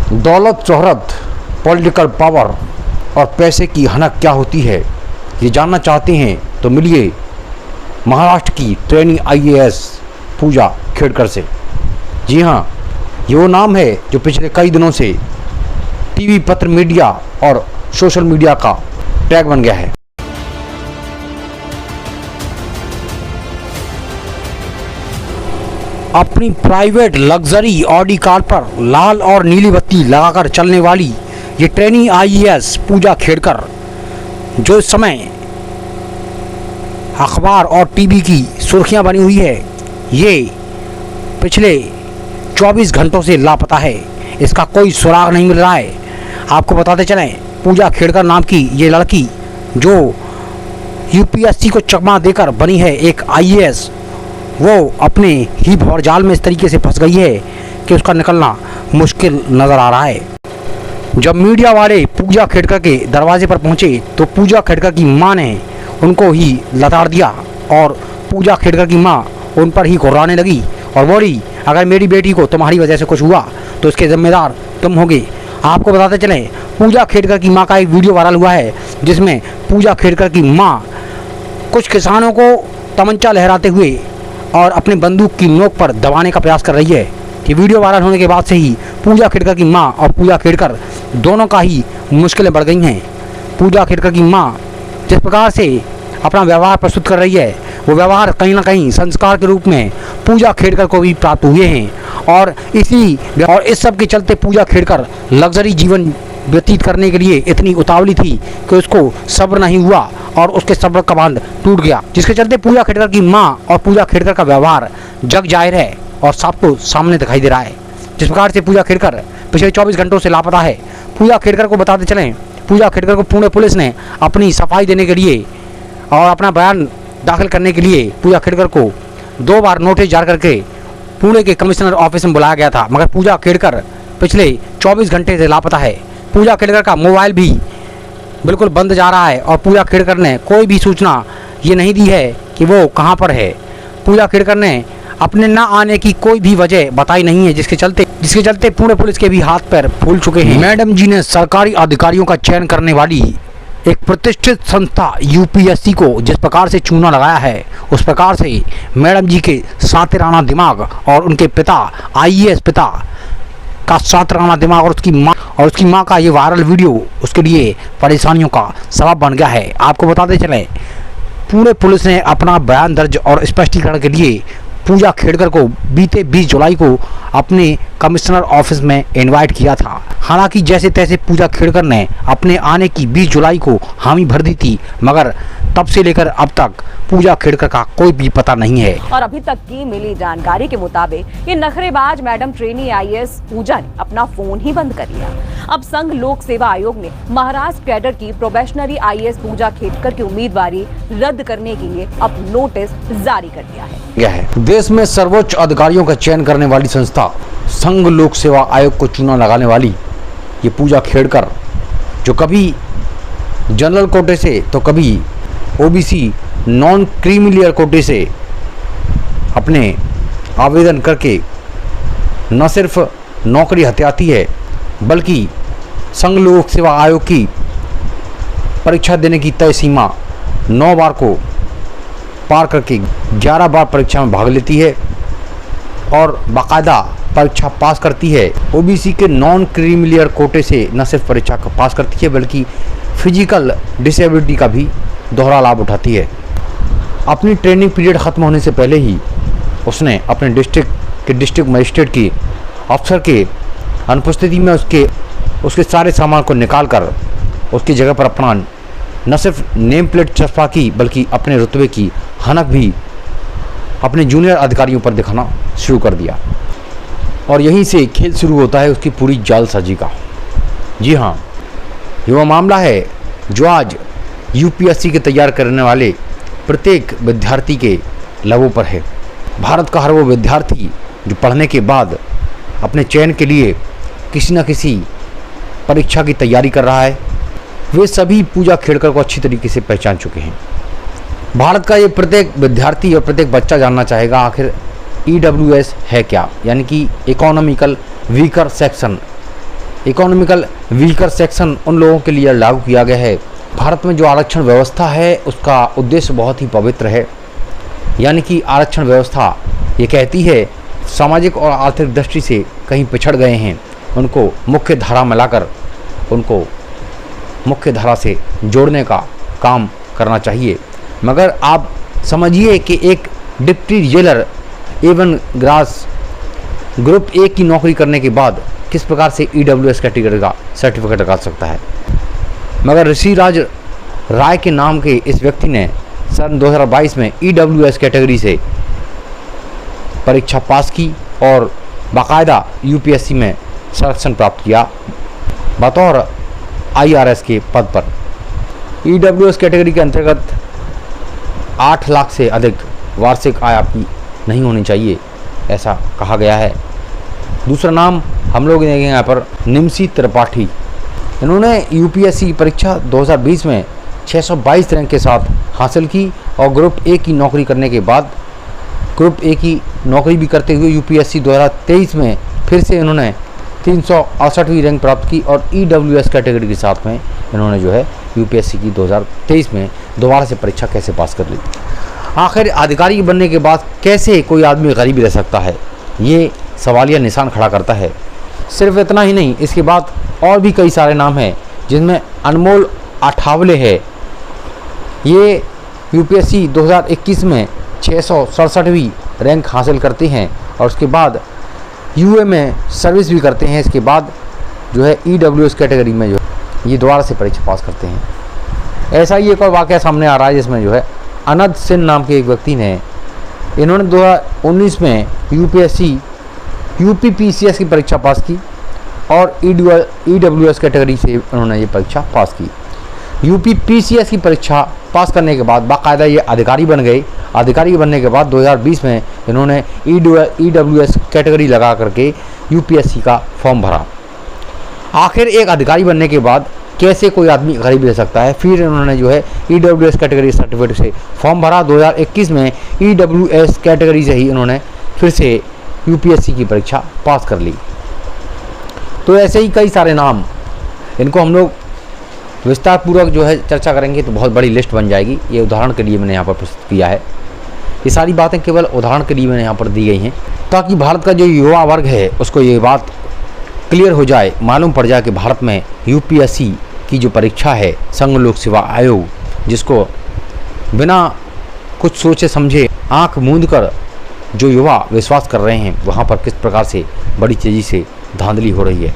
दौलत, शोहरत, political power और पैसे की हनक क्या होती है, ये जानना चाहते हैं तो मिलिए महाराष्ट्र की ट्रेनी IAS पूजा खेड़कर से। जी हाँ, ये वो नाम है जो पिछले कई दिनों से टीवी, पत्र, मीडिया और सोशल मीडिया का टैग बन गया है। अपनी प्राइवेट लग्जरी ऑडी कार पर लाल और नीली बत्ती लगाकर चलने वाली ये ट्रेनी IAS पूजा खेड़कर, जो इस समय अखबार और टीवी की सुर्खियां बनी हुई है, ये पिछले 24 घंटों से लापता है। इसका कोई सुराग नहीं मिल रहा है। आपको बताते चलें, पूजा खेड़कर नाम की ये लड़की जो UPSC को चकमा देकर बनी है एक IAS, वो अपने ही भौरजाल में इस तरीके से फंस गई है कि उसका निकलना मुश्किल नज़र आ रहा है। जब मीडिया वाले पूजा खेड़कर के दरवाजे पर पहुंचे तो पूजा खेड़कर की मां ने उनको ही लताड़ दिया और पूजा खेड़कर की मां उन पर ही घुर्राने लगी और बोली, अगर मेरी बेटी को तुम्हारी वजह से कुछ हुआ तो इसके जिम्मेदार तुम होगे। आपको बताते चलें, पूजा खेड़कर की मां का एक वीडियो वायरल हुआ है जिसमें पूजा खेड़कर की मां कुछ किसानों को तमंचा लहराते हुए और अपने बंदूक की नोक पर दबाने का प्रयास कर रही है। कि वीडियो वायरल होने के बाद से ही पूजा खेड़कर की मां और पूजा खेड़कर दोनों का ही मुश्किलें बढ़ गई हैं। पूजा खेड़कर की मां जिस प्रकार से अपना व्यवहार प्रस्तुत कर रही है, वो व्यवहार कहीं ना कहीं संस्कार के रूप में पूजा खेड़कर को भी प्राप्त हुए हैं और इस सब के चलते पूजा खेड़कर लग्जरी जीवन व्यतीत करने के लिए इतनी उतावली थी कि उसको सब्र नहीं हुआ और उसके सब्र का बांध टूट गया, जिसके चलते पूजा खेड़कर की मां और पूजा खेड़कर का व्यवहार जग जाहिर है और सबको सामने दिखाई दे रहा है। जिस प्रकार से पूजा खेड़कर पिछले 24 घंटों से लापता है। पूजा खेड़कर को बताते चलें, पूजा खेड़कर को पुणे पुलिस ने अपनी सफाई देने के लिए और अपना बयान दाखिल करने के लिए पूजा खेड़कर को 2 बार नोटिस जारी करके पुणे के कमिश्नर ऑफिस में बुलाया गया था, मगर पूजा खेड़कर पिछले 24 घंटे से लापता है। पूजा खेड़कर का मोबाइल भी बिल्कुल बंद जा रहा है और पूजा खेड़कर ने कोई भी सूचना ये नहीं दी है कि वो कहाँ पर है। पूजा खेड़कर ने अपने ना आने की कोई भी वजह बताई नहीं है, जिसके चलते पुणे पुलिस के भी हाथ पैर फूल चुके हैं। मैडम जी ने सरकारी अधिकारियों का चयन करने वाली एक प्रतिष्ठित संस्था UPSC को जिस प्रकार से चूना लगाया है, उस प्रकार से मैडम जी के सातिराना दिमाग और उनके पिता IAS पिता का सातिराना दिमाग और उसकी मां का ये वायरल वीडियो उसके लिए परेशानियों का सबब बन गया है। आपको बताते चलें, पुणे पुलिस ने अपना बयान दर्ज और स्पष्टीकरण के लिए पूजा खेड़कर को बीते 20 जुलाई को अपने कमिश्नर ऑफिस में इनवाइट किया था। हालांकि जैसे तैसे पूजा खेड़कर ने अपने आने की 20 जुलाई को हामी भर दी थी, मगर तब से लेकर अब तक पूजा खेड़कर का कोई भी पता नहीं है। और अभी तक की मिली जानकारी के मुताबिक ये नखरेबाज मैडम ट्रेनी IAS पूजा ने अपना फोन ही बंद कर लिया। अब संघ लोक सेवा आयोग ने महाराष्ट्र कैडर की प्रोबेशनरी IAS पूजा खेड़कर की उम्मीदवारी रद्द करने के लिए अब नोटिस जारी कर दिया है। देश में सर्वोच्च अधिकारियों का चयन करने वाली संस्था संघ लोक सेवा आयोग को चूना लगाने वाली ये पूजा खेड़कर, जो कभी जनरल कोटे से तो कभी OBC नॉन क्रीमिलियर कोटे से अपने आवेदन करके न सिर्फ नौकरी हथियाती है, बल्कि संघ लोक सेवा आयोग की परीक्षा देने की तय सीमा 9 बार को पार करके 11 बार परीक्षा में भाग लेती है और बाकायदा परीक्षा पास करती है। OBC के नॉन क्रीमिलियर कोटे से न सिर्फ परीक्षा को पास करती है, बल्कि फिजिकल डिसेबिलिटी का भी दोहरा लाभ उठाती है। अपनी ट्रेनिंग पीरियड ख़त्म होने से पहले ही उसने अपने डिस्ट्रिक्ट मजिस्ट्रेट की अफसर के अनुपस्थिति में उसके सारे सामान को निकाल कर उसकी जगह पर अपना न सिर्फ नेम प्लेट चस्पा की, बल्कि अपने रुतबे की हनक भी अपने जूनियर अधिकारियों पर दिखाना शुरू कर दिया। और यहीं से खेल शुरू होता है उसकी पूरी जालसाजी का। जी हाँ, ये वह मामला है जो आज UPSC के तैयार करने वाले प्रत्येक विद्यार्थी के लबों पर है। भारत का हर वो विद्यार्थी जो पढ़ने के बाद अपने चयन के लिए किसी न किसी परीक्षा की तैयारी कर रहा है, वे सभी पूजा खेड़कर को अच्छी तरीके से पहचान चुके हैं। भारत का ये प्रत्येक विद्यार्थी और प्रत्येक बच्चा जानना चाहेगा आखिर EWS है क्या, यानी कि economical weaker section economical weaker section उन लोगों के लिए लागू किया गया है। भारत में जो आरक्षण व्यवस्था है उसका उद्देश्य बहुत ही पवित्र है, यानी कि आरक्षण व्यवस्था ये कहती है सामाजिक और आर्थिक दृष्टि से कहीं पिछड़ गए हैं उनको मुख्य धारा में लाकर उनको मुख्य धारा से जोड़ने का काम करना चाहिए। मगर आप समझिए कि एक deputy jailer A1 grass group A की नौकरी करने के बाद किस प्रकार से EWS कैटेगरी का सर्टिफिकेट निकाल सकता है। मगर ऋषिराज राय के नाम के इस व्यक्ति ने सन 2022 में EWS कैटेगरी से परीक्षा पास की और बाकायदा UPSC में संरक्षण प्राप्त किया बतौर IRS के पद पर। EWS कैटेगरी के अंतर्गत 8 लाख से अधिक वार्षिक आय आपकी नहीं होनी चाहिए, ऐसा कहा गया है। दूसरा नाम हम लोग देखेंगे यहाँ पर निमसी त्रिपाठी। इन्होंने UPSC परीक्षा 2020 में 622 रैंक के साथ हासिल की और ग्रुप ए की नौकरी करने के बाद ग्रुप ए की नौकरी भी करते हुए UPSC 2023 में फिर से इन्होंने 368वीं रैंक प्राप्त की और EWS कैटेगरी के साथ में इन्होंने जो है UPSC की 2023 में दोबारा से परीक्षा कैसे पास कर ली। आखिर अधिकारी बनने के बाद कैसे कोई आदमी गरीब रह सकता है, ये सवालिया निशान खड़ा करता है। सिर्फ इतना ही नहीं, इसके बाद और भी कई सारे नाम हैं जिनमें अनमोल आठावले है। ये UPSC 2021 में 667वीं रैंक हासिल करते हैं और उसके बाद UA में सर्विस भी करते हैं। इसके बाद जो है EWS कैटेगरी में जो ये दोबारा से परीक्षा पास करते हैं। ऐसा ही एक और वाक़या सामने आ रहा है जिसमें जो है अनंत सिंह नाम के एक व्यक्ति ने इन्होंने 2019 में UPPCS की परीक्षा पास की और EWS कैटेगरी से उन्होंने ये परीक्षा पास की। UPPCS की परीक्षा पास करने के बाद बाकायदा ये अधिकारी बन गए। अधिकारी बनने के बाद 2020 में इन्होंने EWS कैटेगरी लगा करके UPSC का फॉर्म भरा। आखिर एक अधिकारी बनने के बाद कैसे कोई आदमी गरीब रह सकता है। फिर इन्होंने जो है EWS कैटेगरी सर्टिफिकेट से फॉर्म भरा। 2021 में EWS कैटेगरी से ही इन्होंने फिर से UPSC की परीक्षा पास कर ली। तो ऐसे ही कई सारे नाम, इनको हम लोग विस्तार पूर्वक जो है चर्चा करेंगे तो बहुत बड़ी लिस्ट बन जाएगी। ये उदाहरण के लिए मैंने यहाँ पर प्रस्तुत किया है। ये सारी बातें केवल उदाहरण के लिए मैंने यहाँ पर दी गई हैं ताकि भारत का जो युवा वर्ग है उसको ये बात क्लियर हो जाए, मालूम पड़ जाए कि भारत में UPSC की जो परीक्षा है संघ लोक सेवा आयोग, जिसको बिना कुछ सोचे समझे आंख मूंद कर जो युवा विश्वास कर रहे हैं, वहाँ पर किस प्रकार से बड़ी तेज़ी से धांधली हो रही है।